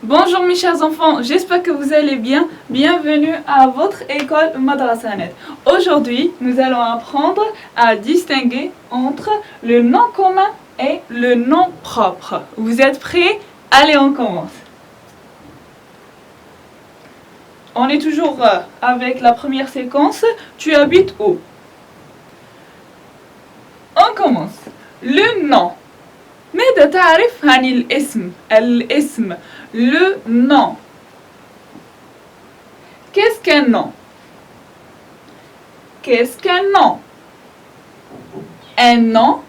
Bonjour mes chers enfants, j'espère que vous allez bien. Bienvenue à votre école Madrasanet. Aujourd'hui, nous allons apprendre à distinguer entre le nom commun et le nom propre. Vous êtes prêts? Allez, on commence. On est toujours avec la première séquence. Tu habites où? On commence. Le nom. ماذا تعرف عن الاسم le nom. Qu'est-ce qu'un nom? Qu'est-ce qu'un nom? Un nom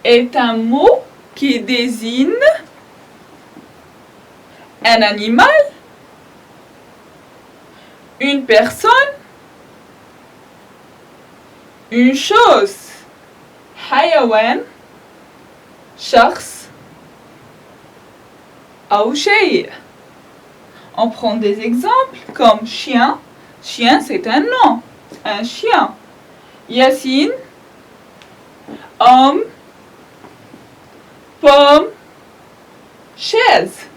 est un mot qui désigne un animal, une personne, une chose. حيوان, شخص أو شيء. On prend des exemples comme chien. Chien, c'est un nom. Un chien. Yassine. Homme. Pomme. Chaise.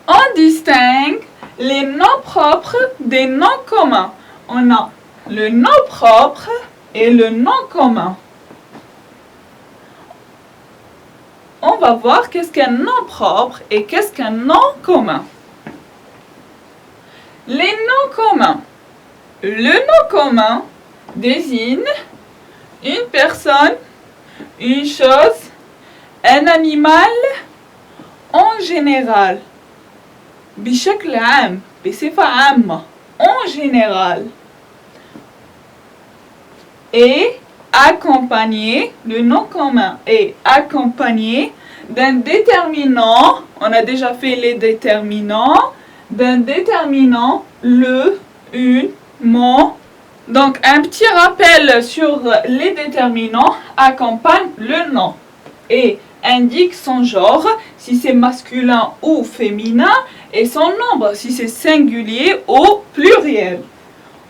On distingue les noms propres des noms communs. On a le nom propre et le nom commun. On va voir qu'est-ce qu'un nom propre et qu'est-ce qu'un nom commun. Les noms communs. Le nom commun désigne une personne, une chose, un animal en général. بشكل عام, بصفة عامة, en général. Et accompagné, le nom commun est accompagné d'un déterminant, on a déjà fait les déterminants, d'un déterminant, le, une, mon. Donc un petit rappel sur les déterminants accompagne le nom et indique son genre, si c'est masculin ou féminin, et son nombre, si c'est singulier ou pluriel.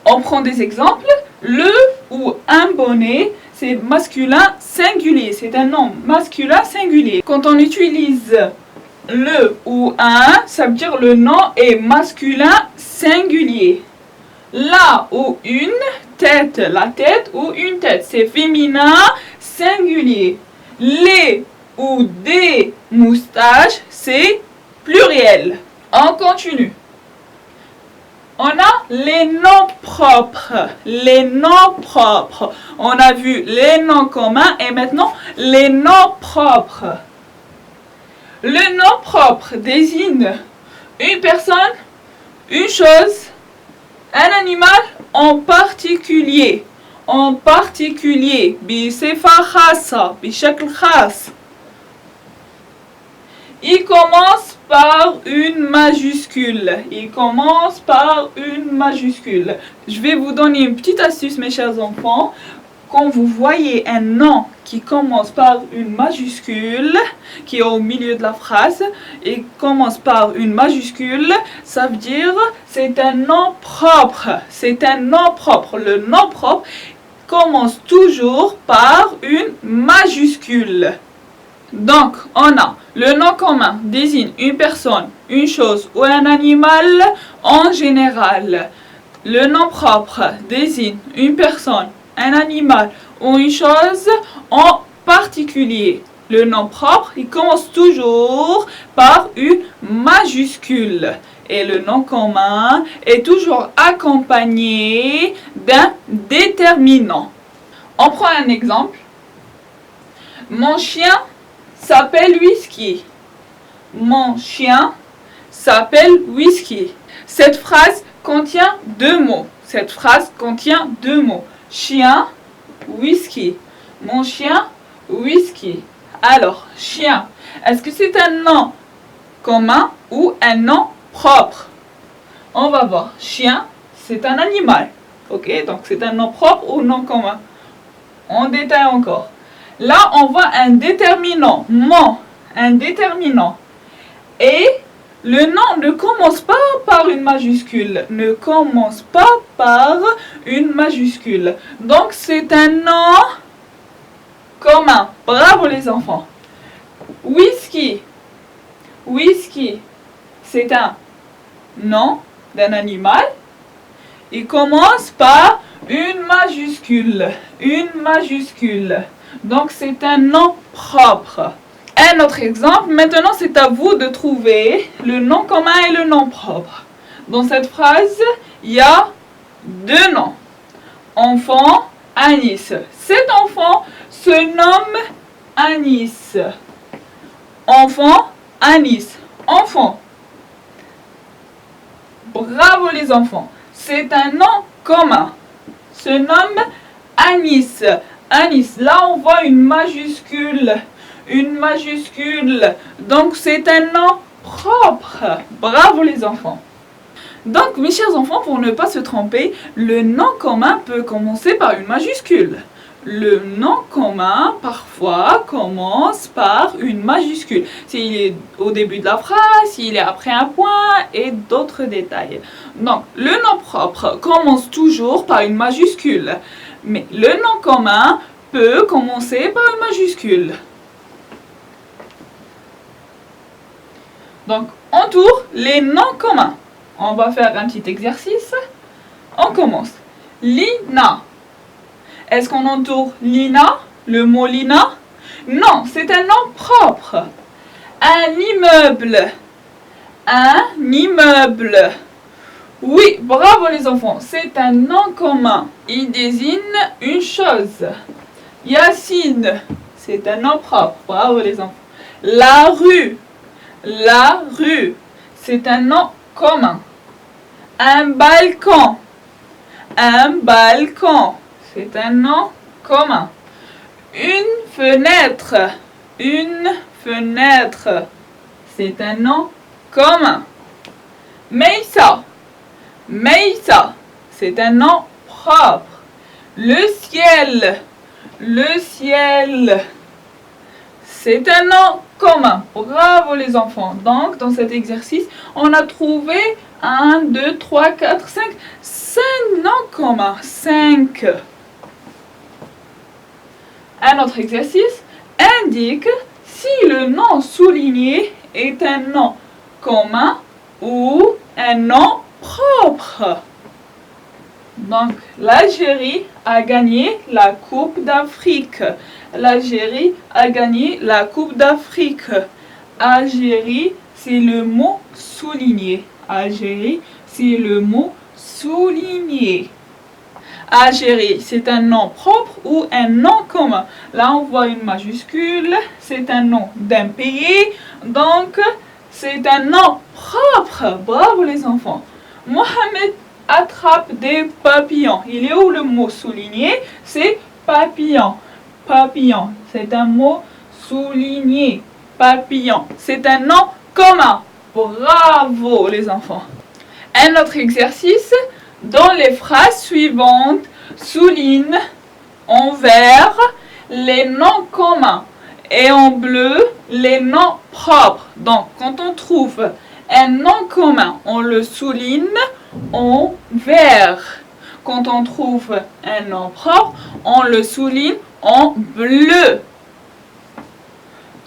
On prend des exemples. Le ou un bonnet, c'est masculin singulier, c'est un nom masculin singulier. Quand on utilise le ou un, ça veut dire le nom est masculin singulier. La ou une tête, la tête ou une tête, c'est féminin singulier. Les ou des moustaches, c'est pluriel. On continue. On a les noms propres. Les noms propres. On a vu les noms communs et maintenant les noms propres. Le nom propre désigne une personne, une chose, un animal en particulier. En particulier. بصفة خاصة, بشكل خاص. Il commence par une majuscule. Il commence par une majuscule. Je vais vous donner une petite astuce, mes chers enfants. Quand vous voyez un nom qui commence par une majuscule, qui est au milieu de la phrase, et commence par une majuscule, ça veut dire c'est un nom propre. C'est un nom propre. Le nom propre commence toujours par une majuscule. Donc, on a le nom commun désigne une personne, une chose ou un animal en général. Le nom propre désigne une personne, un animal ou une chose en particulier. Le nom propre, il commence toujours par une majuscule. Et le nom commun est toujours accompagné d'un déterminant. On prend un exemple. Mon chien s'appelle Whisky. Mon chien s'appelle Whisky. Cette phrase contient deux mots. Cette phrase contient deux mots. Chien, Whisky. Mon chien, Whisky. Alors, chien, est-ce que c'est un nom commun ou un nom propre? On va voir. Chien, c'est un animal. Ok, donc c'est un nom propre ou nom commun? On détaille encore. Là, on voit un déterminant, mon, un déterminant. Et le nom ne commence pas par une majuscule. Ne commence pas par une majuscule. Donc, c'est un nom commun. Bravo les enfants. Whisky. Whisky. c'est un nom d'un animal. Il commence par une majuscule. Une majuscule. Donc c'est un nom propre. Un autre exemple, maintenant c'est à vous de trouver le nom commun et le nom propre. Dans cette phrase, il y a deux noms. Enfant, Anis. Cet enfant se nomme Anis. Enfant, Anis. Enfant. Bravo les enfants. C'est un nom commun. Se nomme Anis. Anis. Là, on voit une majuscule. Une majuscule. Donc, c'est un nom propre. Bravo les enfants. Donc, mes chers enfants, pour ne pas se tromper, le nom commun peut commencer par une majuscule. Le nom commun, parfois, commence par une majuscule. S'il est au début de la phrase, s'il est après un point et d'autres détails. Donc, le nom propre commence toujours par une majuscule. Mais le nom commun peut commencer par une majuscule. Donc, on tourne les noms communs. On va faire un petit exercice. On commence. Lina. Est-ce qu'on entoure Lina, le mot Lina? Non, c'est un nom propre. Un immeuble. Un immeuble. Oui, bravo les enfants, c'est un nom commun. Il désigne une chose. Yacine, c'est un nom propre. Bravo les enfants. La rue. La rue, c'est un nom commun. Un balcon. Un balcon. C'est un nom commun. Une fenêtre. Une fenêtre. C'est un nom commun. Meissa. Meissa. C'est un nom propre. Le ciel. Le ciel. C'est un nom commun. Bravo les enfants. Donc, dans cet exercice, on a trouvé 1, 2, 3, 4, 5. 5 noms communs. 5. Un autre exercice indique si le nom souligné est un nom commun ou un nom propre. Donc, l'Algérie a gagné la Coupe d'Afrique. L'Algérie a gagné la Coupe d'Afrique. Algérie, c'est le mot souligné. Algérie, c'est le mot souligné. Algérie, c'est un nom propre ou un nom commun. Là, on voit une majuscule. C'est un nom d'un pays. Donc, c'est un nom propre. Bravo les enfants. Mohamed attrape des papillons. Il est où le mot souligné? C'est papillon. Papillon. C'est un mot souligné. Papillon. C'est un nom commun. Bravo les enfants. Un autre exercice. Dans les phrases suivantes, souligne en vert les noms communs et en bleu les noms propres. Donc, quand on trouve un nom commun, on le souligne en vert. Quand on trouve un nom propre, on le souligne en bleu.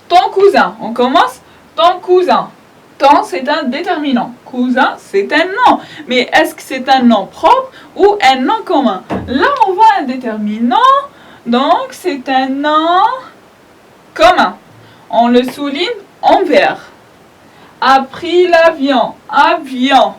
Ton cousin, on commence. Ton cousin. Ton, c'est un déterminant. Cousin, c'est un nom. Mais est-ce que c'est un nom propre ou un nom commun? Là, on voit un déterminant. Donc, c'est un nom commun. On le souligne en vert. A pris l'avion. Avion.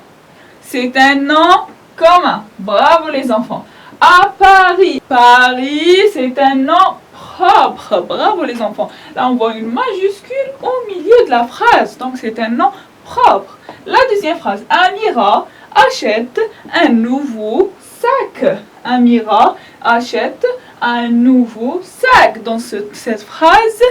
C'est un nom commun. Bravo les enfants. À Paris. Paris, c'est un nom propre. Bravo les enfants. Là, on voit une majuscule au milieu de la phrase. Donc, c'est un nom propre. La deuxième phrase. Amira achète un nouveau sac. Amira achète un nouveau sac. Dans cette phrase,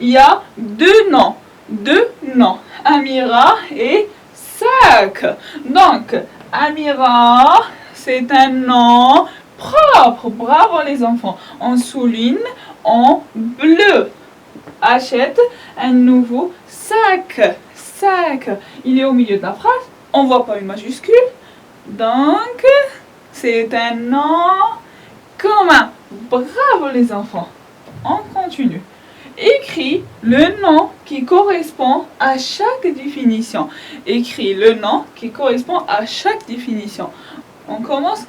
il y a deux noms. Deux noms. Amira et sac. Donc, Amira, c'est un nom propre. Bravo les enfants. On souligne en bleu. Achète un nouveau sac. Sac. Il est au milieu de la phrase. On ne voit pas une majuscule. Donc, c'est un nom commun. Bravo les enfants. On continue. Écris le nom qui correspond à chaque définition. Écris le nom qui correspond à chaque définition. On commence.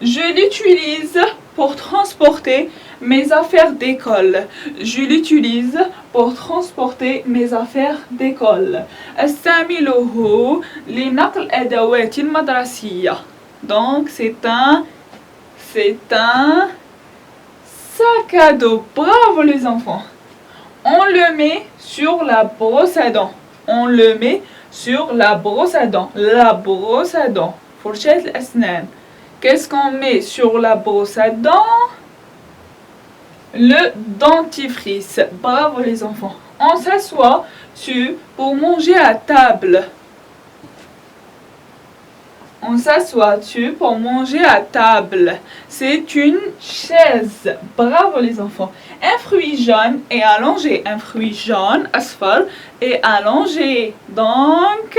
Je l'utilise pour transporter mes affaires d'école. Je l'utilise pour transporter mes affaires d'école. أستعمله لنقل أدوات المدرسية. Donc c'est un sac à dos. Bravo les enfants. On le met sur la brosse à dents. On le met sur la brosse à dents. La brosse à dents. فرشاة الأسنان. Qu'est-ce qu'on met sur la brosse à dents? Le dentifrice. Bravo les enfants. On s'assoit pour manger à table. On s'assoit pour manger à table. C'est une chaise. Bravo les enfants. Un fruit jaune est allongé. Un fruit jaune, asfar, est allongé. Donc,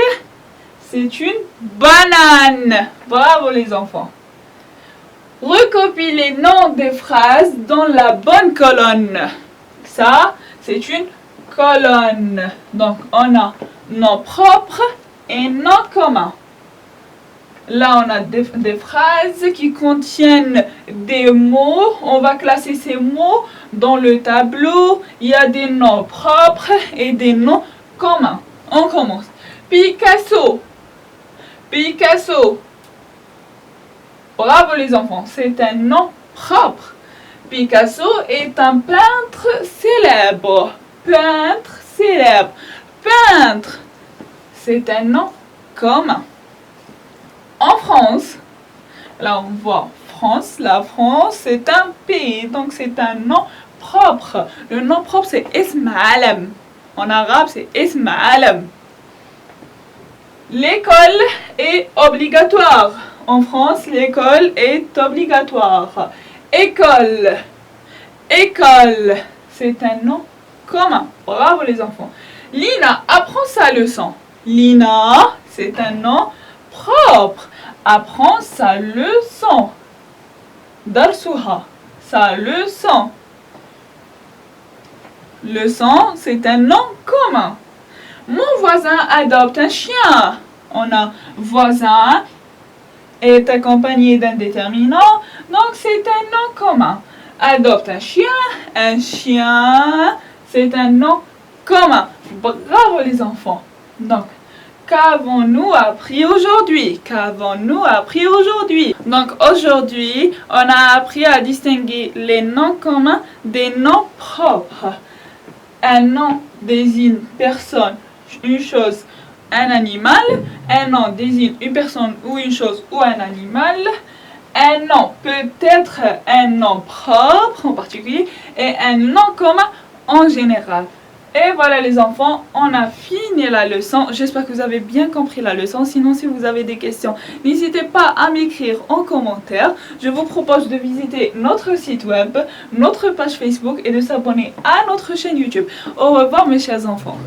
c'est une banane. Bravo les enfants. Recopie les noms des phrases dans la bonne colonne. Ça, c'est une colonne. Donc, on a nom propre et nom commun. Là, on a des phrases qui contiennent des mots. On va classer ces mots dans le tableau. Il y a des noms propres et des noms communs. On commence. Picasso. Picasso. Bravo les enfants, c'est un nom propre. Picasso est un peintre célèbre. Peintre célèbre. Peintre. C'est un nom commun. En France, là on voit France. La France, c'est un pays, donc c'est un nom propre. Le nom propre, c'est Ism Alam. En arabe, c'est Ism Alam. L'école est obligatoire. En France, l'école est obligatoire. École. École. C'est un nom commun. Bravo les enfants. Lina apprend sa leçon. Lina, c'est un nom propre. Apprend sa leçon. Darsuha. Sa leçon. Leçon, c'est un nom commun. Mon voisin adopte un chien. On a voisin est accompagné d'un déterminant, donc c'est un nom commun. Adopte un chien, c'est un nom commun. Bravo les enfants. Donc, qu'avons-nous appris aujourd'hui? Qu'avons-nous appris aujourd'hui? Donc aujourd'hui, on a appris à distinguer les noms communs des noms propres. Un nom désigne personne, une chose, un animal. Un nom désigne une personne ou une chose ou un animal. Un nom peut être un nom propre en particulier et un nom commun en général. Et voilà les enfants, on a fini la leçon. J'espère que vous avez bien compris la leçon. Sinon, si vous avez des questions, n'hésitez pas à m'écrire en commentaire. Je vous propose de visiter notre site web, notre page Facebook et de s'abonner à notre chaîne YouTube. Au revoir mes chers enfants.